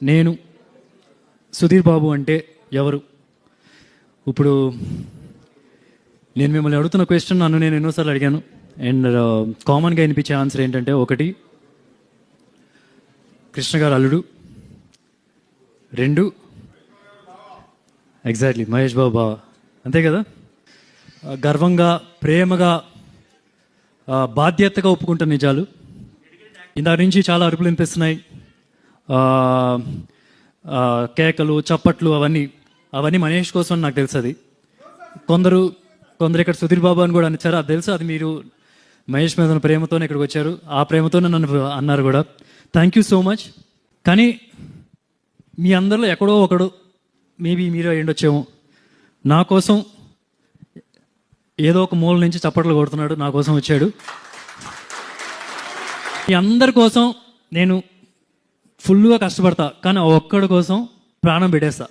నేను సుధీర్ బాబు అంటే ఎవరు? ఇప్పుడు నేను మిమ్మల్ని అడుగుతున్న క్వశ్చన్ నన్ను నేను ఎన్నోసార్లు అడిగాను. అండ్ కామన్గా వినిపించే ఆన్సర్ ఏంటంటే, ఒకటి కృష్ణ గారు అల్లుడు, రెండు ఎగ్జాక్ట్లీ మహేష్ బాబు బావ, అంతే కదా. గర్వంగా, ప్రేమగా, బాధ్యతగా ఒప్పుకుంటున్న నిజాలు. ఇందాక నుంచి చాలా అరుపులు వినిపిస్తున్నాయి, కేకలు, చప్పట్లు, అవన్నీ మహేష్ కోసం నాకు తెలుసు. అది కొందరు ఇక్కడ సుధీర్ బాబు అని కూడా అనిచ్చారు, అది తెలుసు. అది మీరు మహేష్ మీద ఉన్న ప్రేమతోనే ఇక్కడికి వచ్చారు, ఆ ప్రేమతోనే నన్ను అన్నారు కూడా. Thank you so much. కానీ మీ అందరిలో ఎక్కడో ఒకడు, మేబీ మీరే అయ్యుండొచ్చేమో, నా కోసం ఏదో ఒక మూల నుంచి చప్పట్లు కొడుతున్నాడు, నా కోసం వచ్చాడు. మీ అందరి కోసం నేను ఫుల్గా కష్టపడతా, కానీ ఒక్కడి కోసం ప్రాణం పెట్టేస్తా.